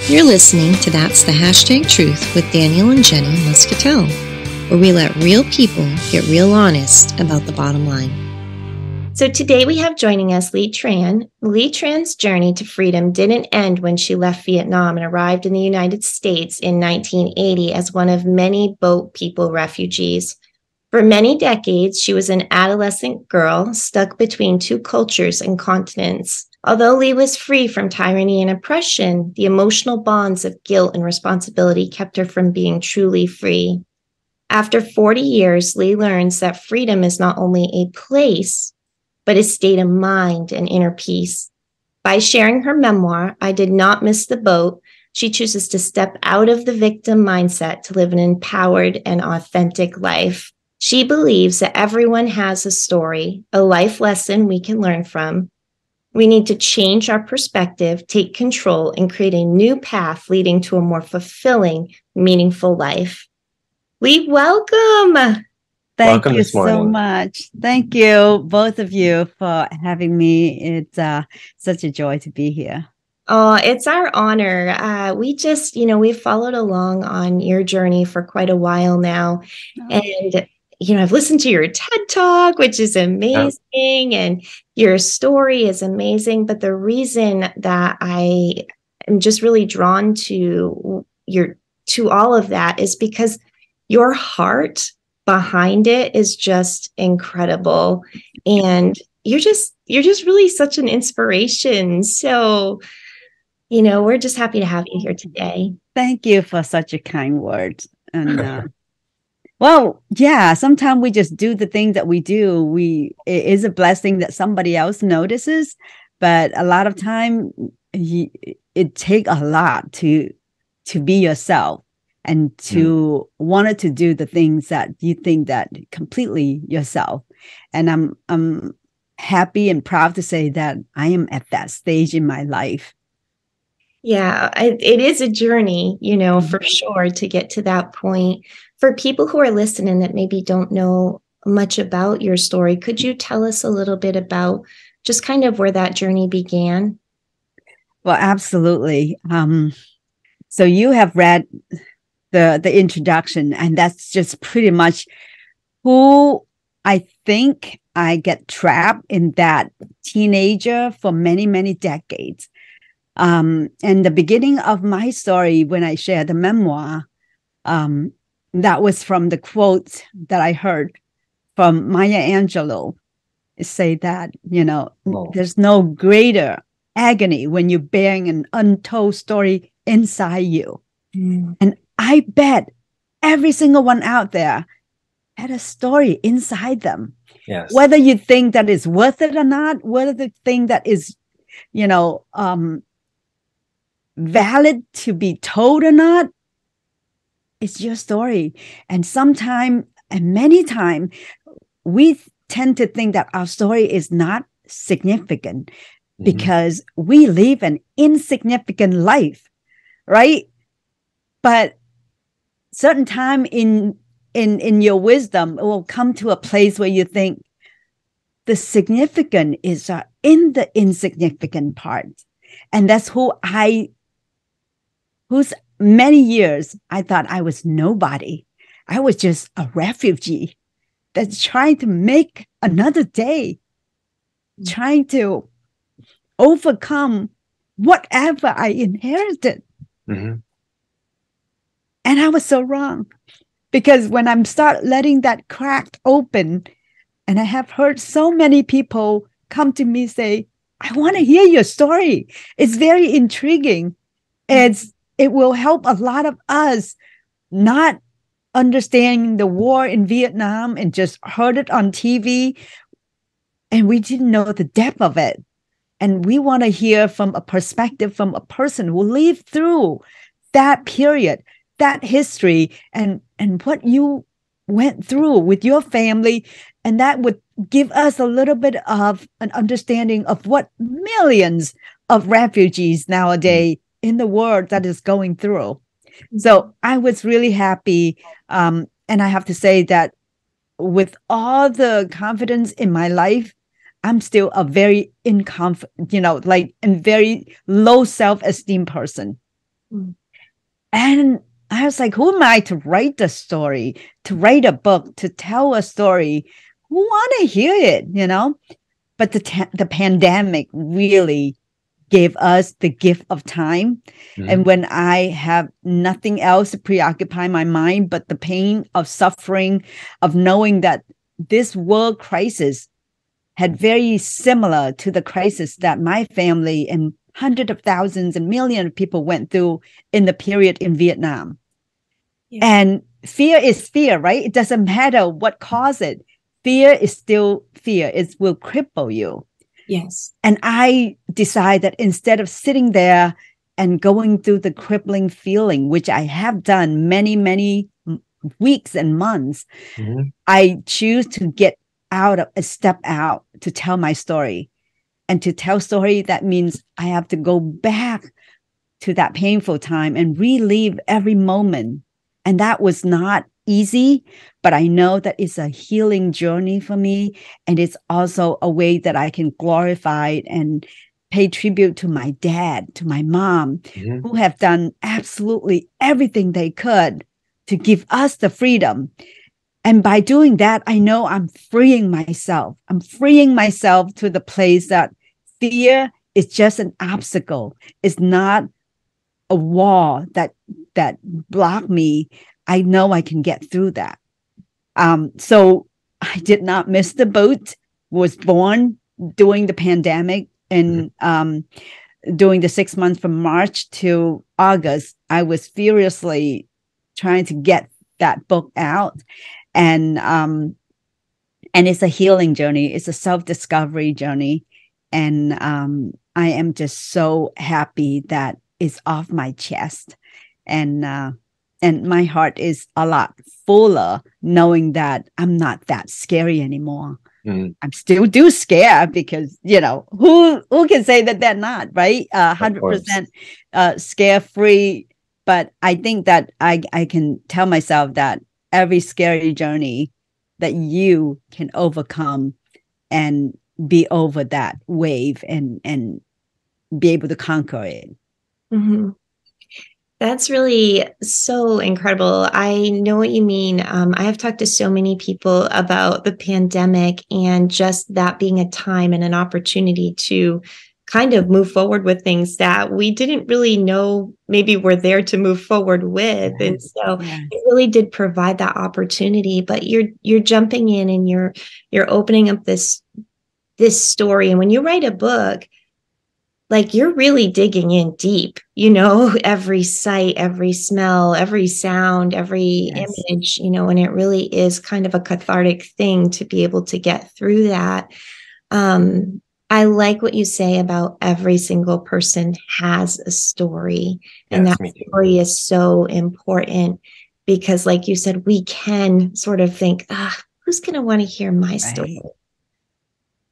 You're listening to That's the Hashtag Truth with Daniel and Jenny Muscatell, where we let real people get real honest about the bottom line. So today we have joining us Lea Tran. Lea Tran's journey to freedom didn't end when she left Vietnam and arrived in the United States in 1980 as one of many boat people refugees. For many decades, she was an adolescent girl stuck between two cultures and continents. Although Lea was free from tyranny and oppression, the emotional bonds of guilt and responsibility kept her from being truly free. After 40 years, Lea learns that freedom is not only a place, but a state of mind and inner peace. By sharing her memoir, I Did Not Miss the Boat, she chooses to step out of the victim mindset to live an empowered and authentic life. She believes that everyone has a story, a life lesson we can learn from. We need to change our perspective, take control, and create a new path leading to a more fulfilling, meaningful life. Lea, welcome. Thank you so much. Thank you, both of you, for having me. It's such a joy to be here. Oh, it's our honor. We've followed along on your journey for quite a while now. And I've listened to your TED Talk, which is amazing, and your story is amazing. But the reason that I am just really drawn to all of that is because your heart behind it is just incredible, and you're just really such an inspiration. So, we're just happy to have you here today. Thank you for such a kind word. And well, yeah, sometimes we just do the things that we do. It is a blessing that somebody else notices, but a lot of time it takes a lot to be yourself and to want to do the things that you think that completely yourself. And I'm happy and proud to say that I am at that stage in my life. Yeah, it is a journey, for sure, to get to that point. For people who are listening that maybe don't know much about your story, could you tell us a little bit about just kind of where that journey began? Well, absolutely. So you have read the introduction, and that's just pretty much who I think I get trapped in that teenager for many, many decades. And the beginning of my story, when I share the memoir, that was from the quote that I heard from Maya Angelou. It say that, there's no greater agony when you're bearing an untold story inside you. And I bet every single one out there had a story inside them. Yes. Whether you think that is worth it or not, whether the thing that is, valid to be told or not, it's your story. And sometimes, and many times, we tend to think that our story is not significant because we live an insignificant life, right? But certain time in your wisdom, it will come to a place where you think the significant is in the insignificant part. And that's whose many years I thought I was nobody. I was just a refugee that's trying to make another day, trying to overcome whatever I inherited. Mm-hmm. And I was so wrong, because when I'm start letting that crack open, and I have heard so many people come to me say, I want to hear your story. It's very intriguing. It will help a lot of us not understanding the war in Vietnam and just heard it on TV. And we didn't know the depth of it. And we want to hear from a perspective from a person who lived through that period, that history, and what you went through with your family. And that would give us a little bit of an understanding of what millions of refugees nowadays in the world that is going through. So I was really happy. And I have to say that with all the confidence in my life, I'm still a very very low self-esteem person. Mm. And I was like, who am I to write the story, to write a book, to tell a story? Who want to hear it, you know? But the pandemic really gave us the gift of time. Mm-hmm. And when I have nothing else to preoccupy my mind but the pain of suffering, of knowing that this world crisis had very similar to the crisis that my family and hundreds of thousands and millions of people went through in the period in Vietnam. Yeah. And fear is fear, right? It doesn't matter what caused it. Fear is still fear. It will cripple you. Yes. And I decided that instead of sitting there and going through the crippling feeling, which I have done many, many weeks and months, Mm-hmm. I choose to get out of a step out to tell my story. And to tell story, that means I have to go back to that painful time and relive every moment. And that was not easy, but I know that it's a healing journey for me. And it's also a way that I can glorify and pay tribute to my dad, to my mom, Mm-hmm. who have done absolutely everything they could to give us the freedom. And by doing that, I know I'm freeing myself. I'm freeing myself to the place that fear is just an obstacle. It's not a wall that block me. I know I can get through that. So I did not miss the boat. Was born during the pandemic, and during the 6 months from March to August, I was furiously trying to get that book out. And it's a healing journey. It's a self-discovery journey. And I am just so happy that it's off my chest. And my heart is a lot fuller knowing that I'm not that scary anymore. Mm-hmm. I'm still scare because, you know, who can say that they're not, right? 100% scare free. But I think that I can tell myself that every scary journey that you can overcome and be over that wave and be able to conquer it. Mm-hmm. That's really so incredible. I know what you mean. I have talked to so many people about the pandemic and just that being a time and an opportunity to kind of move forward with things that we didn't really know maybe we're there to move forward with. And so it really did provide that opportunity, but you're jumping in and you're opening up this story. And when you write a book, like you're really digging in deep, you know, every sight, every smell, every sound, every image, you know, and it really is kind of a cathartic thing to be able to get through that. I like what you say about every single person has a story. And Yes, that story is so important because, like you said, we can sort of think, who's going to want to hear my story?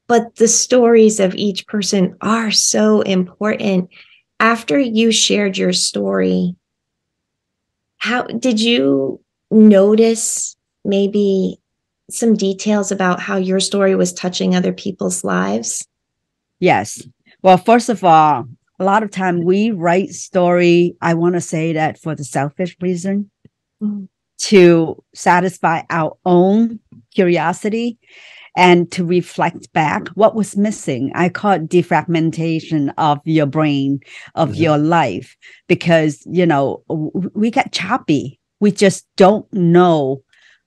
But the stories of each person are so important. After you shared your story, how did you notice maybe some details about how your story was touching other people's lives? Yes. Well, first of all, a lot of time we write story, I want to say that for the selfish reason, to satisfy our own curiosity and to reflect back what was missing. I call it defragmentation of your brain, of your life, because, you know, we get choppy. We just don't know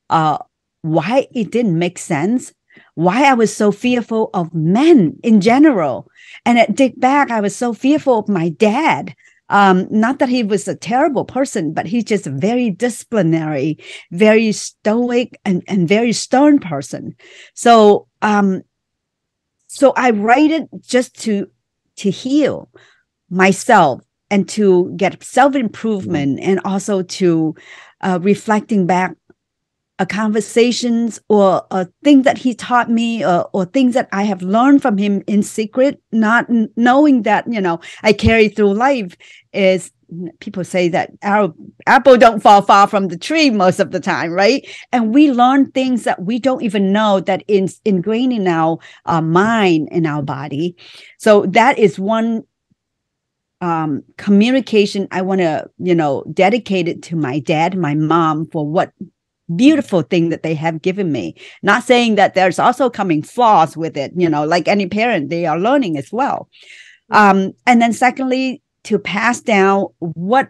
why it didn't make sense, why I was so fearful of men in general. And at dig back, I was so fearful of my dad. Not that he was a terrible person, but he's just a very disciplinary, very stoic and very stern person. So I write it just to heal myself and to get self-improvement and also to reflecting back conversations or things that he taught me or things that I have learned from him in secret, not knowing that, you know, I carry through life. Is people say that our apple don't fall far from the tree most of the time, right? And we learn things that we don't even know that is ingrained in our mind, in our body. So that is one communication, I want to, dedicate it to my dad, my mom, for what beautiful thing that they have given me. Not saying that there's also coming flaws with it, like any parent, they are learning as well. And then secondly, to pass down what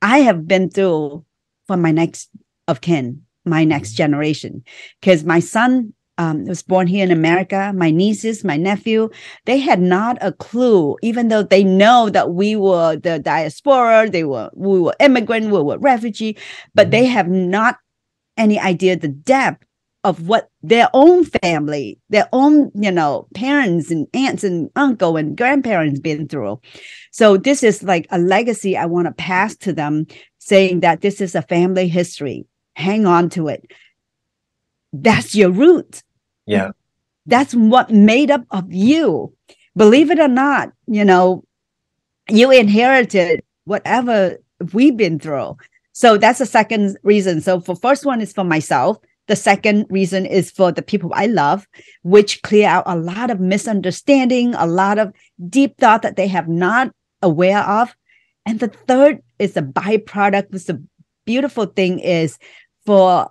I have been through for my next of kin, my next generation, because my son was born here in America. My nieces, my nephew, they had not a clue, even though they know that we were the diaspora, we were immigrant, we were refugee, but they have not any idea the depth of what their own family, their own, parents and aunts and uncle and grandparents been through. So this is like a legacy I want to pass to them, saying that this is a family history. Hang on to it. That's your root. Yeah. That's what made up of you. Believe it or not, you inherited whatever we've been through. So that's the second reason. So for first one is for myself. The second reason is for the people I love, which clear out a lot of misunderstanding, a lot of deep thought that they have not aware of. And the third is a byproduct. The beautiful thing is for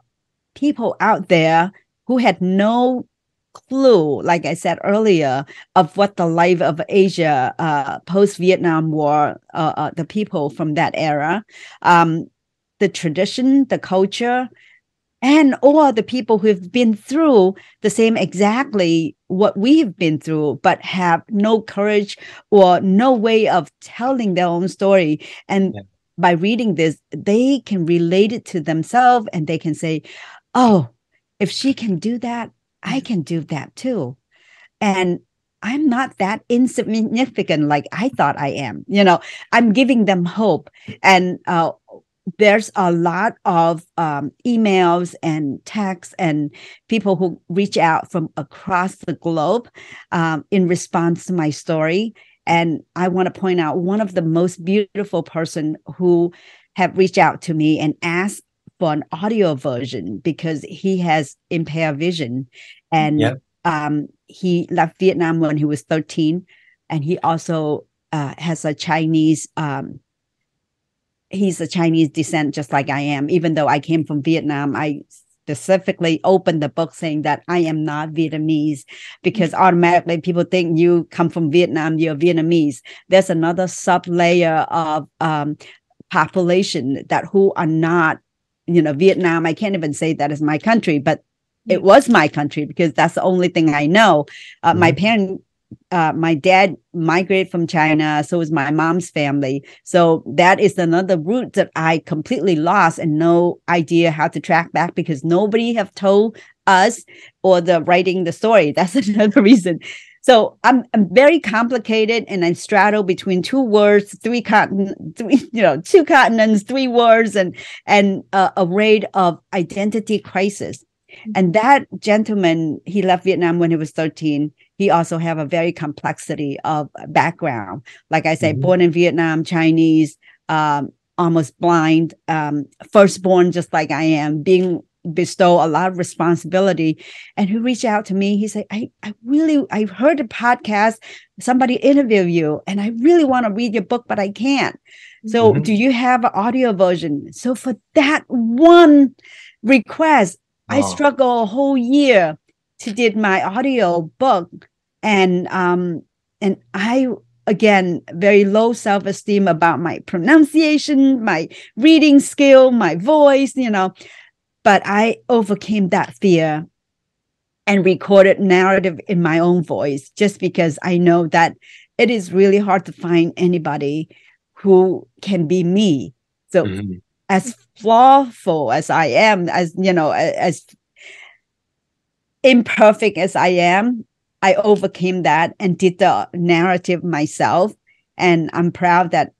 people out there who had no clue, like I said earlier, of what the life of Asia post-Vietnam War, the people from that era, the tradition, the culture, and all the people who have been through the same exactly what we have been through, but have no courage or no way of telling their own story. And by reading this, they can relate it to themselves and they can say, oh, if she can do that, I can do that too. And I'm not that insignificant like I thought I am. I'm giving them hope. And there's a lot of emails and texts and people who reach out from across the globe in response to my story. And I want to point out one of the most beautiful person who have reached out to me and asked for an audio version because he has impaired vision. And he left Vietnam when he was 13. And he also has a Chinese he's a Chinese descent, just like I am. Even though I came from Vietnam, I specifically opened the book saying that I am not Vietnamese, because automatically people think you come from Vietnam, you're Vietnamese. There's another sub-layer of population that who are not, Vietnam. I can't even say that is my country, but it was my country because that's the only thing I know. My dad migrated from China, so was my mom's family. So that is another route that I completely lost and no idea how to track back because nobody have told us or the writing the story. That's another reason. So I'm very complicated and I straddle between two words, two continents, three words, and a array of identity crisis. And that gentleman, he left Vietnam when he was 13. He also have a very complexity of background. Like I said, born in Vietnam, Chinese, almost blind, firstborn, just like I am, being bestowed a lot of responsibility. And he reached out to me. He said, I heard a podcast, somebody interview you, and I really want to read your book, but I can't. So do you have an audio version? So for that one request, I struggled a whole year to did my audio book. And I, again, very low self-esteem about my pronunciation, my reading skill, my voice, but I overcame that fear and recorded narrative in my own voice, just because I know that it is really hard to find anybody who can be me. So as flawful as I am, as imperfect as I am, I overcame that and did the narrative myself. And I'm proud that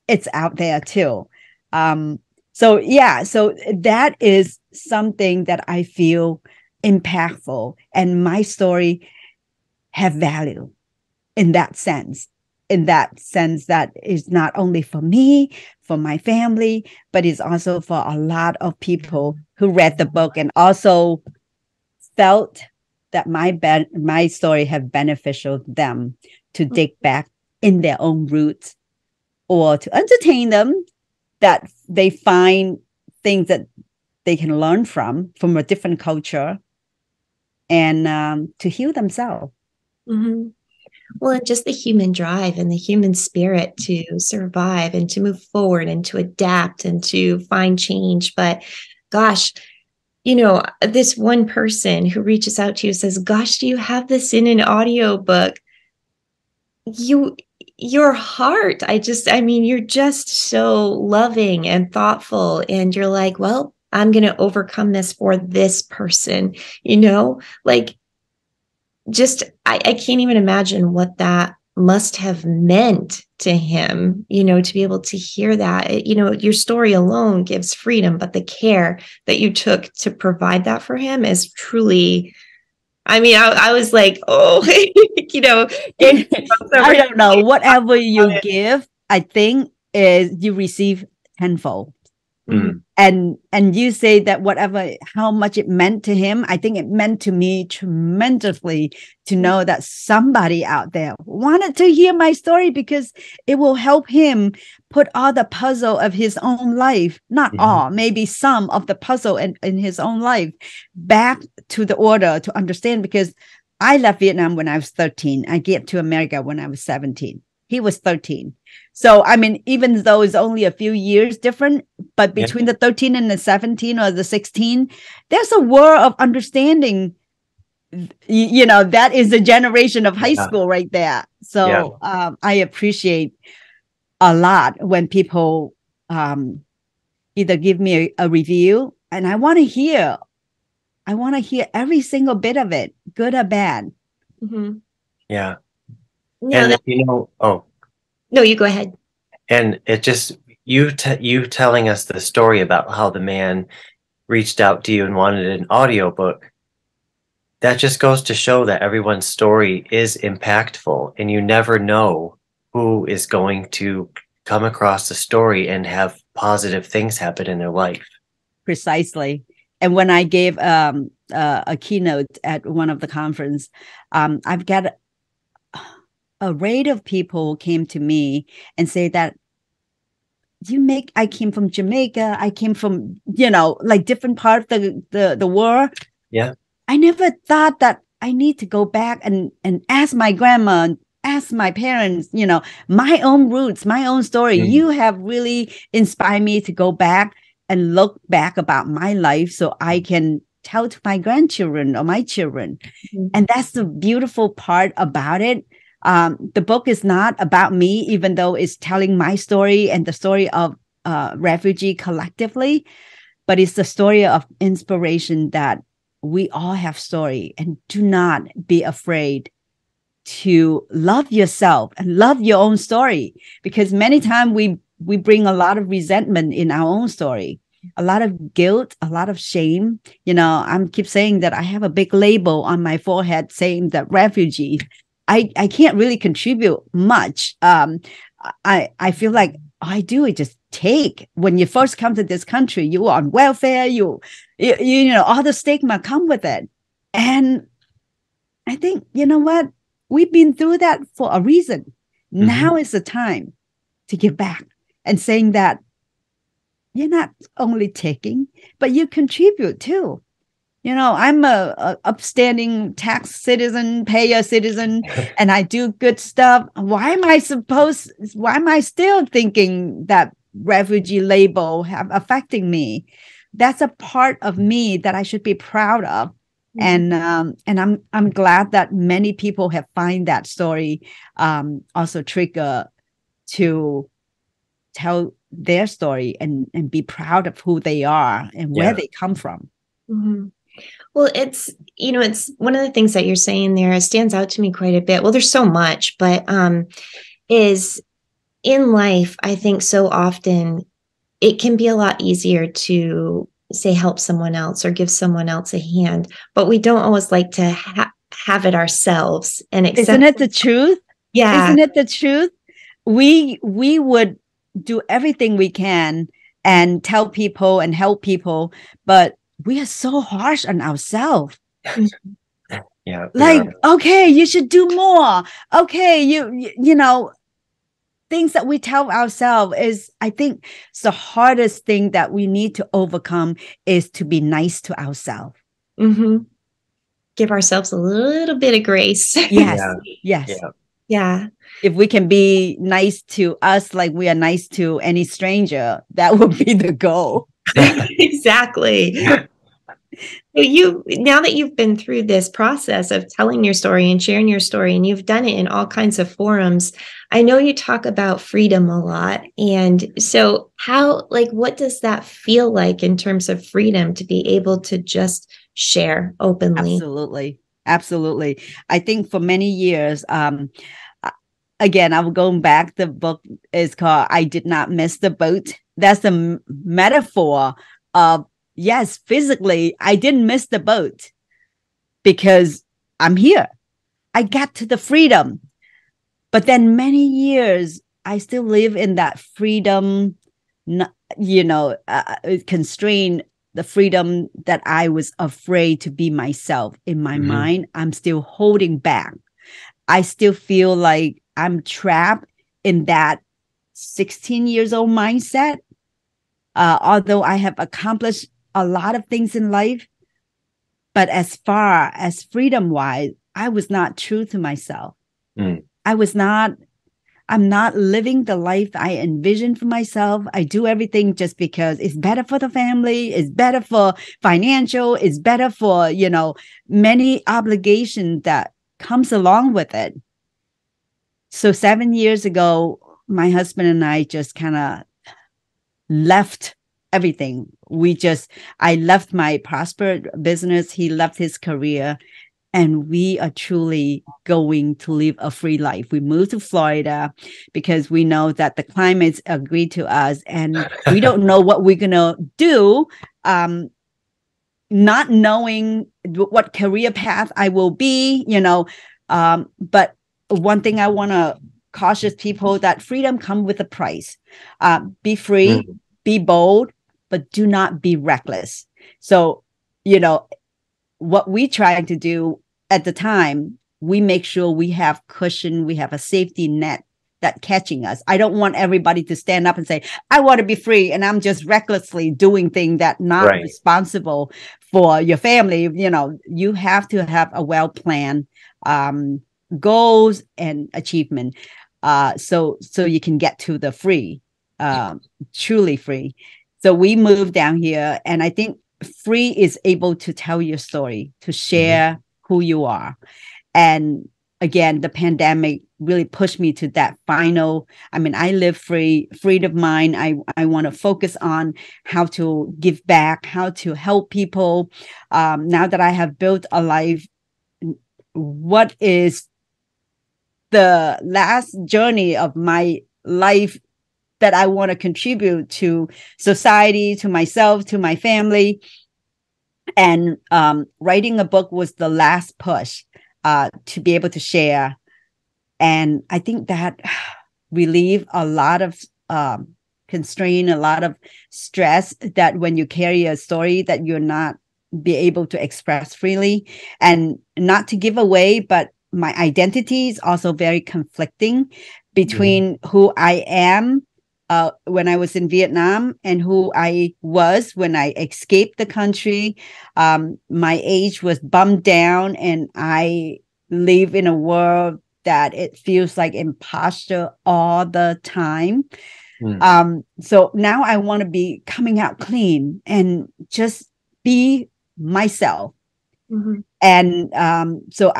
it's out there too. So that is something that I feel impactful, and my story have value in that sense that is not only for me, for my family, but it's also for a lot of people who read the book and also felt that my story have beneficial them to dig back in their own roots, or to entertain them, that they find things that they can learn from a different culture, and to heal themselves. Mm-hmm. Well, and just the human drive and the human spirit to survive and to move forward and to adapt and to find change. But gosh, this one person who reaches out to you says, gosh, do you have this in an audiobook? Your heart, you're just so loving and thoughtful. And you're like, well, I'm going to overcome this for this person, like, just, I can't even imagine what that must have meant to him, to be able to hear that. Your story alone gives freedom, but the care that you took to provide that for him is truly, I was like, oh, I don't know, whatever you give, I think is you receive tenfold. Mm-hmm. And you say that how much it meant to him, I think it meant to me tremendously to know that somebody out there wanted to hear my story, because it will help him put all the puzzle of his own life, not all, maybe some of the puzzle in his own life back to the order, to understand. Because I left Vietnam when I was 13. I came to America when I was 17. He was 13. So, even though it's only a few years different, but between the 13 and the 17 or the 16, there's a world of understanding. That is a generation of high school right there. So I appreciate a lot when people either give me a review, and I want to hear every single bit of it, good or bad. Mm-hmm. Yeah. Yeah. And no, you go ahead. And it just, you telling us the story about how the man reached out to you and wanted an audiobook, that just goes to show that everyone's story is impactful, and you never know who is going to come across the story and have positive things happen in their life. Precisely. And when I gave a keynote at one of the conference, I've got a rate of people came to me and say that I came from Jamaica. I came from, like different parts of the world. Yeah. I never thought that I need to go back and ask my grandma, ask my parents, my own roots, my own story. Mm-hmm. You have really inspired me to go back and look back about my life so I can tell to my grandchildren or my children. Mm-hmm. And that's the beautiful part about it. The book is not about me, even though it's telling my story and the story of refugee collectively, but it's the story of inspiration that we all have story, and do not be afraid to love yourself and love your own story, because many times we bring a lot of resentment in our own story, a lot of guilt, a lot of shame. I keep saying that I have a big label on my forehead saying that refugee. I can't really contribute much. I feel like all I do is just take. When you first come to this country, you are on welfare, you all the stigma come with it. And I think, you know what? We've been through that for a reason. Mm-hmm. Now is the time to give back and saying that you're not only taking, but you contribute too. I'm a upstanding tax citizen, payer citizen, and I do good stuff. Why am I still thinking that refugee label affecting me? That's a part of me that I should be proud of. Mm-hmm. And I'm glad that many people have find that story also trigger to tell their story and be proud of who they are and where they come from. Mm-hmm. Well, it's one of the things that you're saying there stands out to me quite a bit. Well, there's so much, but is in life, I think so often it can be a lot easier to say help someone else or give someone else a hand, but we don't always like to have it ourselves. And isn't it the truth? Yeah. Isn't it the truth? We would do everything we can and tell people and help people, but we are so harsh on ourselves. Yeah. Like, okay, you should do more. Okay, you know, things that we tell ourselves is, I think, it's the hardest thing that we need to overcome is to be nice to ourselves. Mm-hmm. Give ourselves a little bit of grace. Yes. Yeah. Yes. Yeah. Yeah. If we can be nice to us like we are nice to any stranger, that would be the goal. Exactly. So now that you've been through this process of telling your story and sharing your story, and you've done it in all kinds of forums, I know you talk about freedom a lot. And so what does that feel like in terms of freedom to be able to just share openly? Absolutely. Absolutely. I think for many years, again, I'm going back. The book is called I Did Not Miss the Boat. That's a metaphor of, yes, physically, I didn't miss the boat because I'm here. I got to the freedom. But then many years, I still live in that freedom, constrained the freedom that I was afraid to be myself. In my mind, I'm still holding back. I still feel like I'm trapped in that 16 years old mindset. Although I have accomplished a lot of things in life, but as far as freedom wise, I was not true to myself. I'm not living the life I envisioned for myself. I do everything just because it's better for the family, it's better for financial, it's better for, many obligations that comes along with it. So 7 years ago, my husband and I just kind of left everything. I left my prosperous business. He left his career, and we are truly going to live a free life. We moved to Florida because we know that the climate's agreed to us, and we don't know what we're going to do. Not knowing what career path I will be, but one thing I want to caution people that freedom comes with a price. Be free, be bold, but do not be reckless. So, what we try to do at the time, we make sure we have cushion, we have a safety net that catching us. I don't want everybody to stand up and say, I want to be free, and I'm just recklessly doing things that not responsible for your family. You have to have a well-planned goals and achievement, so you can get to the free, truly free. So we moved down here, and I think free is able to tell your story, to share who you are. And again, the pandemic really pushed me to that final. I live freedom of mind. I want to focus on how to give back, how to help people. Now that I have built a life, what is the last journey of my life that I want to contribute to society, to myself, to my family? And writing a book was the last push to be able to share. And I think that relieve a lot of constraint, a lot of stress that when you carry a story that you're not be able to express freely, and not to give away, but my identity is also very conflicting between who I am when I was in Vietnam and who I was when I escaped the country. My age was bumped down, and I live in a world that it feels like imposter all the time. So now I want to be coming out clean and just be myself. And so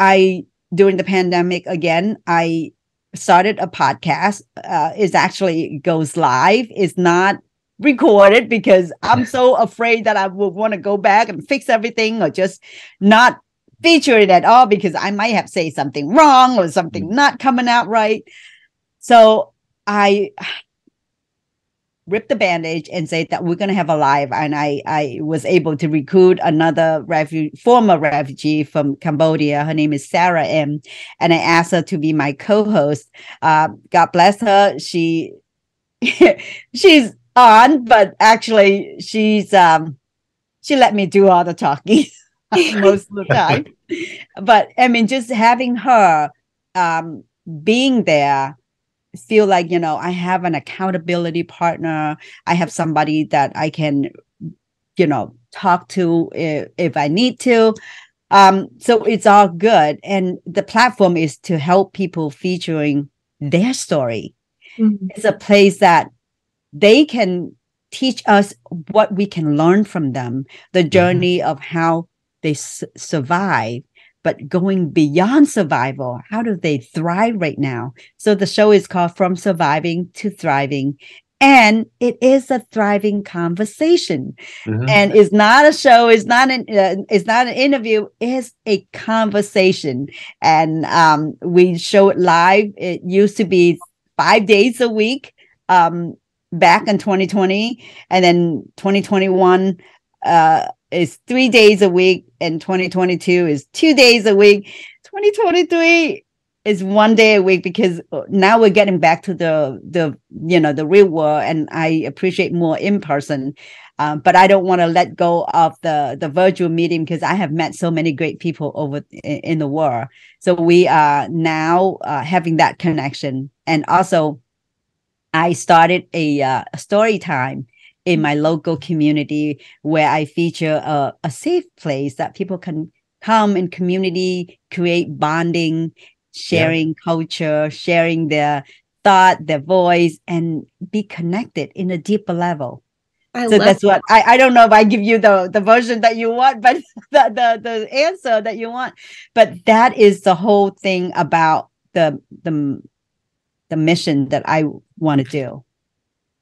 during the pandemic, again, I started a podcast. It actually goes live. It's not recorded because I'm so afraid that I will want to go back and fix everything, or just not feature it at all because I might have said something wrong or something not coming out right. So I ripped the bandage and said that we're going to have a live. And I was able to recruit another former refugee from Cambodia. Her name is Sarah M. And I asked her to be my co-host. God bless her. She's on, but actually she let me do all the talking most of the time. But just having her being there feel like, I have an accountability partner. I have somebody that I can, talk to if I need to. So it's all good. And the platform is to help people featuring their story. Mhm. It's a place that they can teach us what we can learn from them, the journey of how they survive, but going beyond survival, how do they thrive right now? So the show is called From Surviving to Thriving. And it is a thriving conversation. And it's not a show. It's not an interview. It's a conversation. And we show it live. It used to be 5 days a week back in 2020. And then 2021 is 3 days a week. And 2022 is 2 days a week. 2023 is 1 day a week, because now we're getting back to the real world, and I appreciate more in person. But I don't want to let go of the virtual meeting, because I have met so many great people over in the world. So we are now having that connection. And also, I started a story time in my local community, where I feature a safe place that people can come in community, create bonding, sharing culture, sharing their thought, their voice, and be connected in a deeper level. So that's what I don't know if I give you the version that you want, but the answer that you want. But that is the whole thing about the mission that I want to do.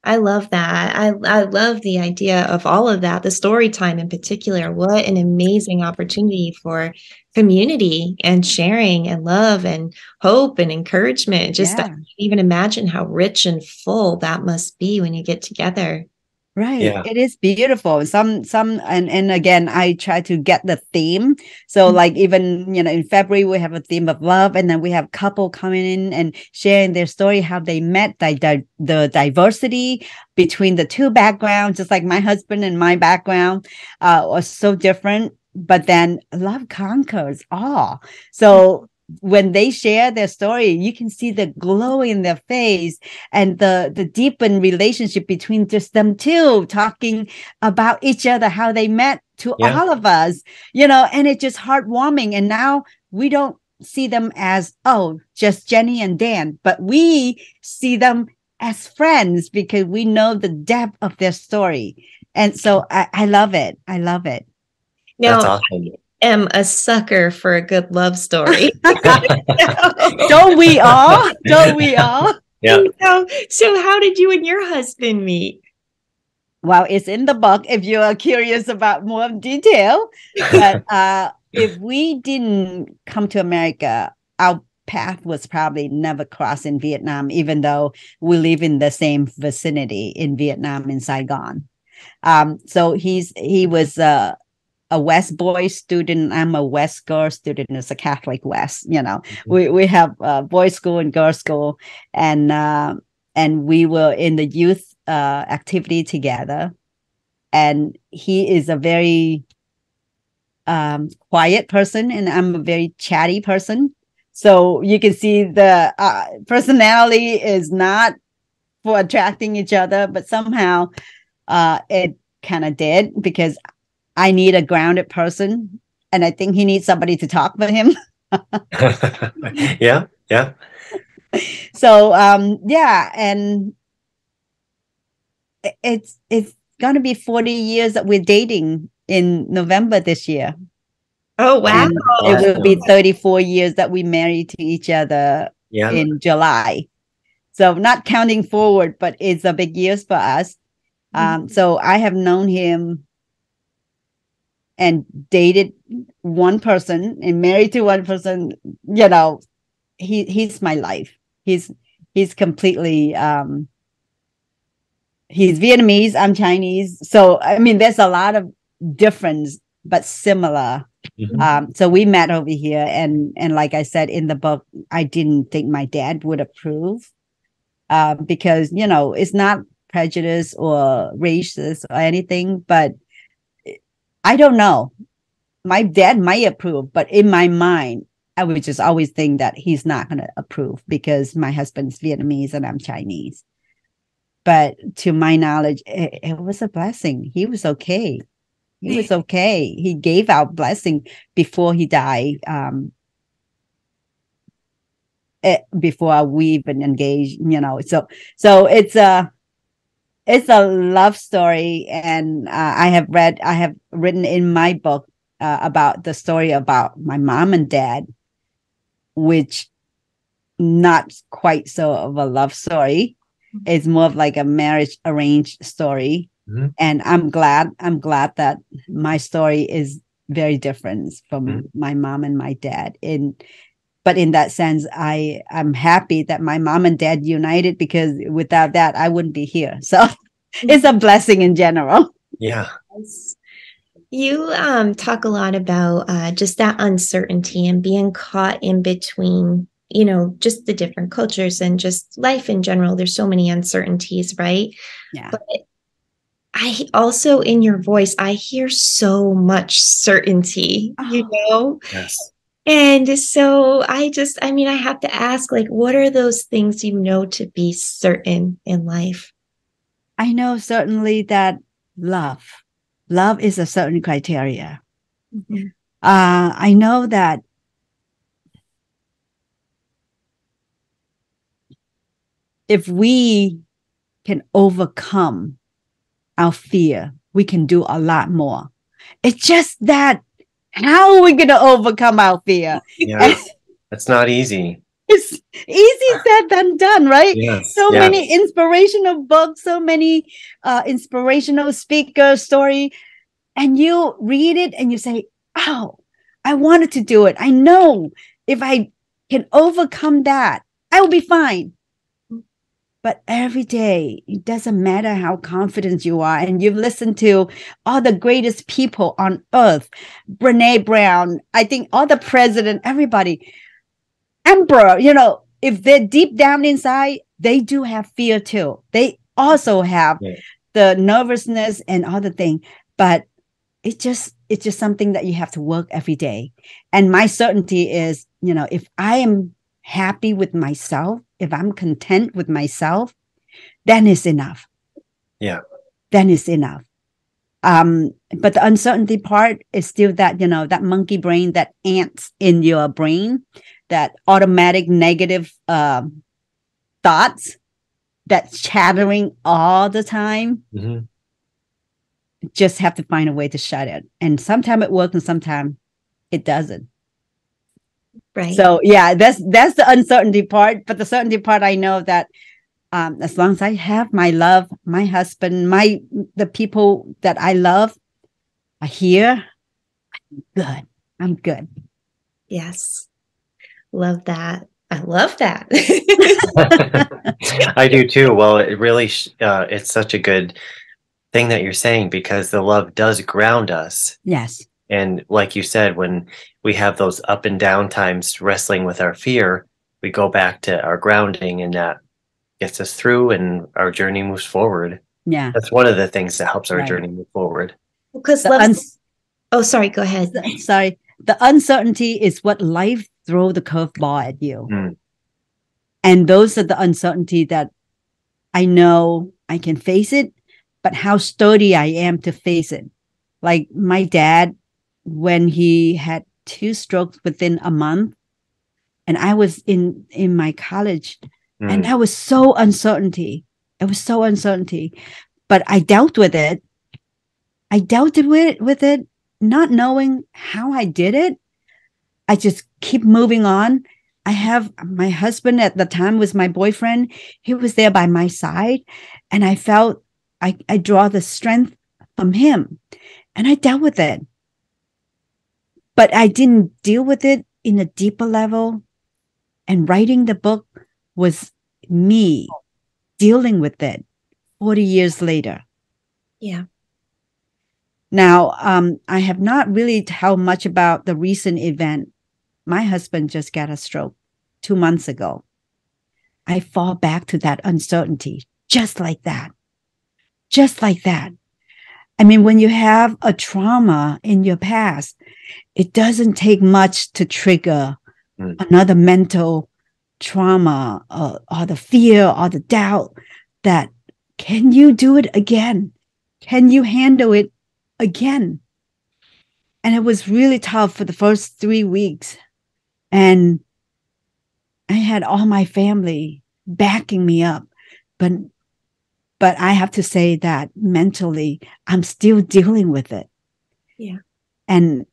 I love that. I love the idea of all of that, the story time in particular. What an amazing opportunity for community and sharing and love and hope and encouragement. Just I can't even imagine how rich and full that must be when you get together. Right. Yeah. It is beautiful. And again, I try to get the theme. So like even, in February, we have a theme of love, and then we have couple coming in and sharing their story, how they met, the diversity between the two backgrounds, just like my husband and my background was so different, but then love conquers all. So when they share their story, you can see the glow in their face and the deepened relationship between just them two, talking about each other, how they met, to all of us, and it's just heartwarming. And now we don't see them as, just Jenny and Dan, but we see them as friends, because we know the depth of their story. And so I love it. I love it. Now, that's awesome. Am a sucker for a good love story. Don't we all? Don't we all? Yeah. So how did you and your husband meet? Well, it's in the book if you are curious about more detail. But if we didn't come to America, our path was probably never crossed in Vietnam, even though we live in the same vicinity in Vietnam, in Saigon. So he was a West boy student. I'm a West girl student. It's a Catholic West, we have boys school and girls school, and we were in the youth activity together. And he is a very quiet person, and I'm a very chatty person. So you can see the personality is not for attracting each other, but somehow it kind of did, because I need a grounded person, and I think he needs somebody to talk with him. Yeah. So and it's going to be 40 years that we're dating in November this year. Oh wow! And it will be 34 years that we married to each other in July. So not counting forward, but it's a big year for us. So I have known him and dated one person and married to one person. He's my life. He's completely he's Vietnamese, I'm Chinese. So I mean, there's a lot of difference, but similar. So we met over here, and like I said in the book, I didn't think my dad would approve, because it's not prejudice or racist or anything, but I don't know. My dad might approve, but in my mind, I would just always think that he's not going to approve because my husband's Vietnamese and I'm Chinese. But to my knowledge, it was a blessing. He was okay. He was okay. He gave out blessing before he died. Before we even engaged, so it's a love story, and I have written in my book about the story about my mom and dad, which not quite so of a love story. It's more of like a marriage arranged story. Mm-hmm. And I'm glad that my story is very different from my mom and my dad. But in that sense, I'm happy that my mom and dad united, because without that, I wouldn't be here. So it's a blessing in general. Yeah. You talk a lot about just that uncertainty and being caught in between, just the different cultures and just life in general. There's so many uncertainties, right? Yeah. But I also, in your voice, I hear so much certainty, Yes. And so I have to ask, like, what are those things to be certain in life? I know certainly that love is a certain criteria. Mm-hmm. I know that if we can overcome our fear, we can do a lot more. It's just that, how are we going to overcome our fear? Yeah, that's not easy. It's easy said than done, right? Yes, so many inspirational books, so many inspirational speaker story, and you read it and you say, oh, I wanted to do it. I know if I can overcome that, I will be fine. But every day, it doesn't matter how confident you are. And you've listened to all the greatest people on earth, Brene Brown, I think all the president, everybody, emperor, if they're deep down inside, they do have fear too. They also have the nervousness and other thing. But it's just something that you have to work every day. And my certainty is, if I am happy with myself, if I'm content with myself, then it's enough. Yeah. Then it's enough. But the uncertainty part is still that, that monkey brain, that ants in your brain, that automatic negative thoughts that's chattering all the time. Mm-hmm. Just have to find a way to shut it. And sometimes it works and sometimes it doesn't. Right. So yeah, that's the uncertainty part. But the certainty part, I know that as long as I have my love, my husband, the people that I love are here, I'm good. Yes. Love that. I love that. I do too. Well, it really, it's such a good thing that you're saying, because the love does ground us. Yes. And like you said, when we have those up and down times wrestling with our fear, we go back to our grounding, and that gets us through and our journey moves forward. Yeah. That's one of the things that helps our journey move forward. Because sorry, go ahead. Sorry. The uncertainty is what life throw the curveball at you. Mm. And those are the uncertainty that I know I can face it, but how sturdy I am to face it. Like my dad, when he had 2 strokes within a month, and I was in my college, and that was so uncertainty. It was so uncertainty, but I dealt with it. I dealt with it, not knowing how I did it. I just keep moving on. I have my husband at the time was my boyfriend. He was there by my side, and I felt I draw the strength from him, and I dealt with it. But I didn't deal with it in a deeper level. And writing the book was me dealing with it 40 years later. Yeah. Now, I have not really told much about the recent event. My husband just got a stroke 2 months ago. I fall back to that uncertainty, just like that. Just like that. I mean, when you have a trauma in your past, it doesn't take much to trigger another mental trauma or the fear or the doubt that, can you do it again? Can you handle it again? And it was really tough for the first 3 weeks. And I had all my family backing me up. But I have to say that mentally, I'm still dealing with it. Yeah. And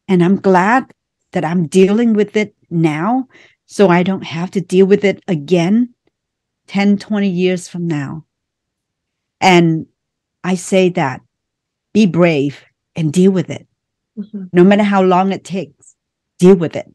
I'm glad that I'm dealing with it now, so I don't have to deal with it again 10, 20 years from now. And I say that, be brave and deal with it. Mm-hmm. No matter how long it takes, deal with it.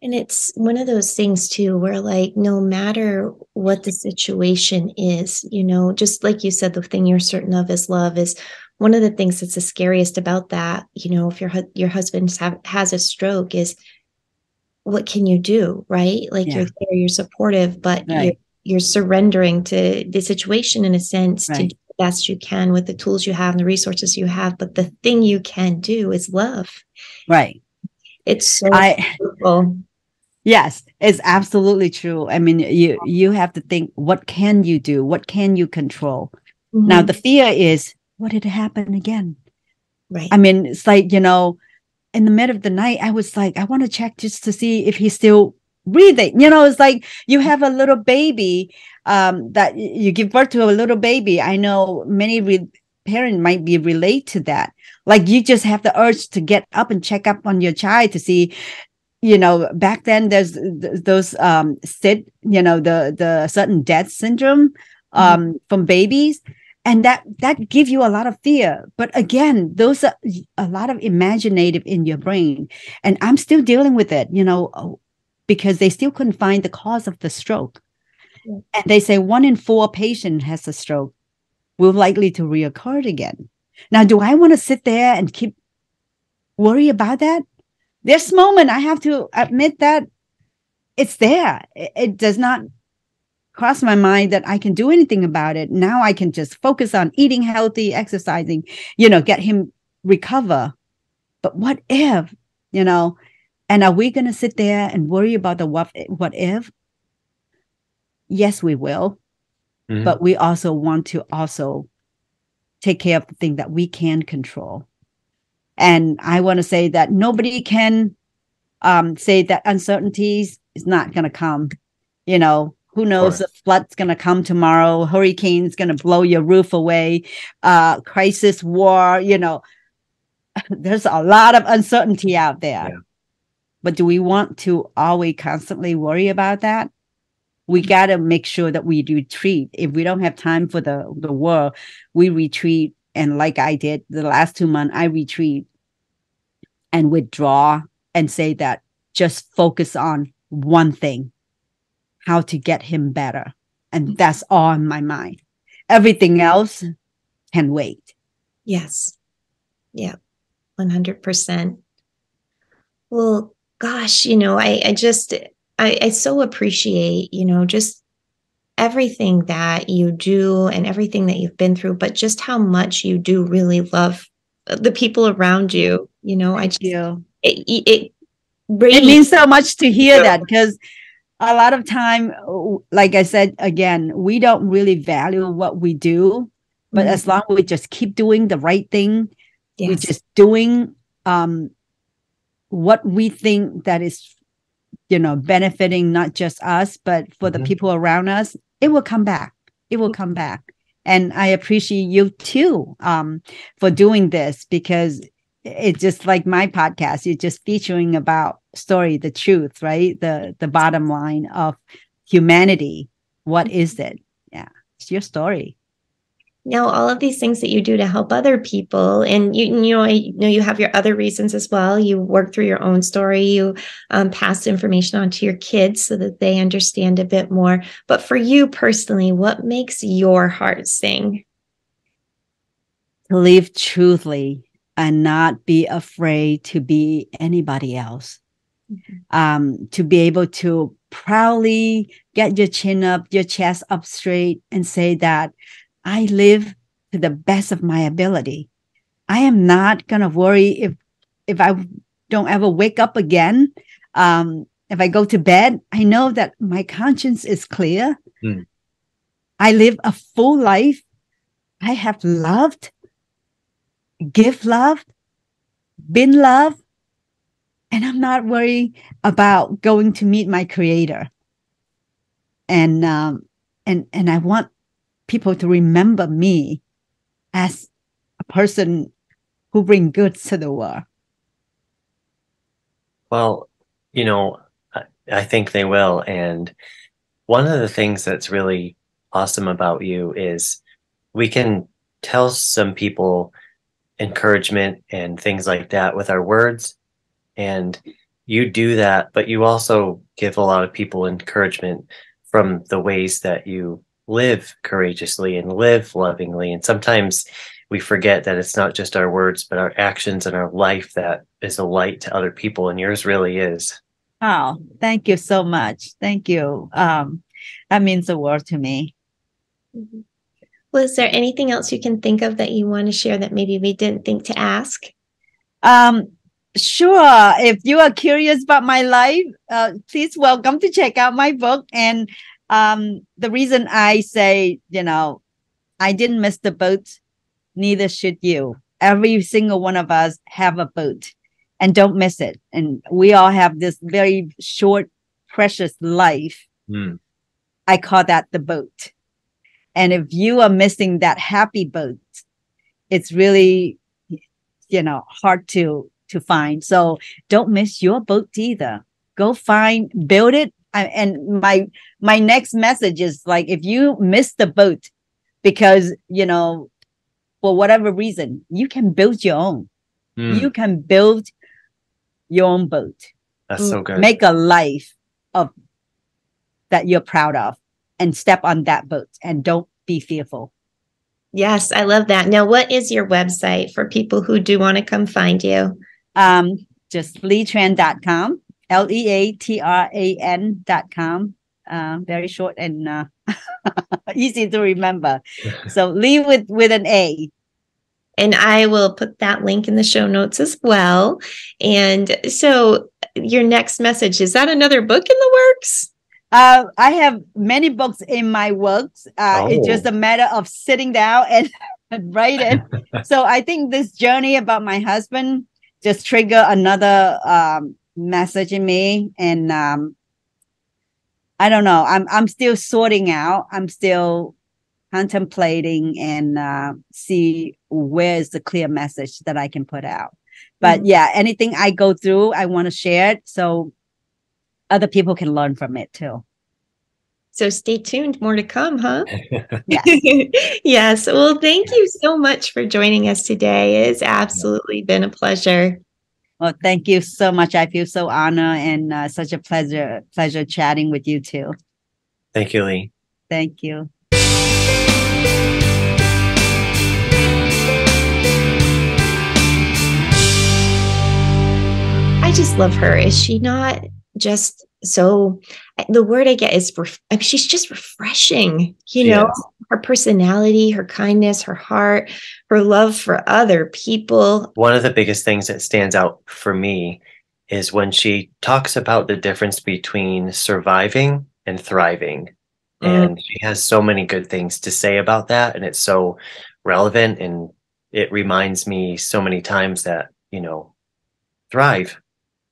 And it's one of those things too, where like, no matter what the situation is, you know, just like you said, the thing you're certain of is love. Is one of the things that's the scariest about that. You know, if your husband has a stroke, is what can you do, right? Like, Yeah. you're there, you're supportive, but Right. you're surrendering to the situation in a sense, to Right. do the best you can with the tools you have and the resources you have. But the thing you can do is love. Right. It's so beautiful. Yes, it's absolutely true. I mean, you have to think, what can you do? What can you control? Mm-hmm. Now, the fear is, what did it happen again? Right. I mean, it's like, you know, in the middle of the night, I was like, I want to check just to see if he's still breathing. You know, it's like you have a little baby, that you give birth to a little baby. I know many parents might be relate to that. Like, you just have the urge to get up and check up on your child to see. You know, back then there's those SID, you know, the sudden death syndrome from babies, and that give you a lot of fear. But again, those are a lot of imaginative in your brain, and I'm still dealing with it, you know, because they still couldn't find the cause of the stroke. Yeah. And they say 1 in 4 patient has a stroke will likely to reoccur again. Now, do I want to sit there and keep worry about that? This moment, I have to admit that it's there. It does not cross my mind that I can do anything about it. Now I can just focus on eating healthy, exercising, you know, get him recover. But what if, you know, and are we going to sit there and worry about the what if? Yes, we will. Mm-hmm. But we also want to also take care of the thing that we can control. And I want to say that nobody can say that uncertainties is not going to come. You know, who knows if flood's going to come tomorrow, hurricane's going to blow your roof away, crisis, war, you know, there's a lot of uncertainty out there. Yeah. But do we want to always constantly worry about that? We got to make sure that we retreat. If we don't have time for the war, we retreat. And like I did the last 2 months, I retreat and withdraw and say that just focus on one thing, how to get him better. And that's all in my mind. Everything else can wait. Yes. Yeah. 100%. Well, gosh, you know, I so appreciate, you know, just everything that you do and everything that you've been through, but just how much you do really love the people around you. You know, it means so much to hear that, because a lot of time, like I said, again, we don't really value what we do, but as long as we just keep doing the right thing, we're just doing what we think that is, you know, benefiting not just us, but for the people around us, it will come back. It will come back. And I appreciate you too for doing this, because it's just like my podcast. You're just featuring about story, the truth, right? The bottom line of humanity. What is it? Yeah, it's your story. Now, all of these things that you do to help other people, and you know, I know you have your other reasons as well. You work through your own story. You pass information on to your kids so that they understand a bit more. But for you personally, what makes your heart sing? To live truthfully and not be afraid to be anybody else. To be able to proudly get your chin up, your chest up straight, and say that I live to the best of my ability. I am not going to worry if I don't ever wake up again. If I go to bed, I know that my conscience is clear. Mm. I live a full life. I have loved, give love, been loved, and I'm not worried about going to meet my creator. And I want people to remember me as a person who bring good to the world. Well, you know, I think they will. And one of the things that's really awesome about you is we can tell some people encouragement and things like that with our words. And you do that, but you also give a lot of people encouragement from the ways that you live courageously and live lovingly. And sometimes we forget that it's not just our words, but our actions and our life that is a light to other people. And yours really is. Oh, thank you so much. Thank you. That means the world to me. Mm-hmm. Well, is there anything else you can think of that you want to share that maybe we didn't think to ask? Sure. If you are curious about my life, please welcome to check out my book. And the reason I say, I didn't miss the boat, neither should you. Every single one of us have a boat, and don't miss it. And we all have this very short, precious life. Mm. I call that the boat. And if you are missing that happy boat, it's really, hard to find. So don't miss your boat either. Go build it. And my next message is like, if you miss the boat because, for whatever reason, you can build your own. Mm. You can build your own boat. That's so good. Make a life of that you're proud of and step on that boat and don't be fearful. Yes, I love that. Now, what is your website for people who do want to come find you? Just leatran.com, LEATRAN.com. Very short and easy to remember. So Lee with an A. And I will put that link in the show notes as well. And so your next message, is that another book in the works? I have many books in my works. It's just a matter of sitting down and write it. So I think this journey about my husband just trigger another message in me. And I don't know. I'm still sorting out. I'm still contemplating and see where's the clear message that I can put out. But yeah, anything I go through, I want to share it so other people can learn from it too. So stay tuned. More to come, huh? Yes. Yes. Well, thank you so much for joining us today. It's absolutely been a pleasure. Well, thank you so much. I feel so honored and such a pleasure chatting with you too. Thank you, Lee. Thank you. I just love her. Is she not just so, the word I get is, she's just refreshing, her personality, her kindness, her heart, her love for other people. One of the biggest things that stands out for me is when she talks about the difference between surviving and thriving. And she has so many good things to say about that. And it's so relevant. And it reminds me so many times that, thrive.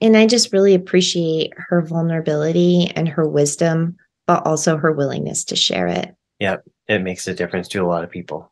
And I just really appreciate her vulnerability and her wisdom, but also her willingness to share it. Yep. It makes a difference to a lot of people.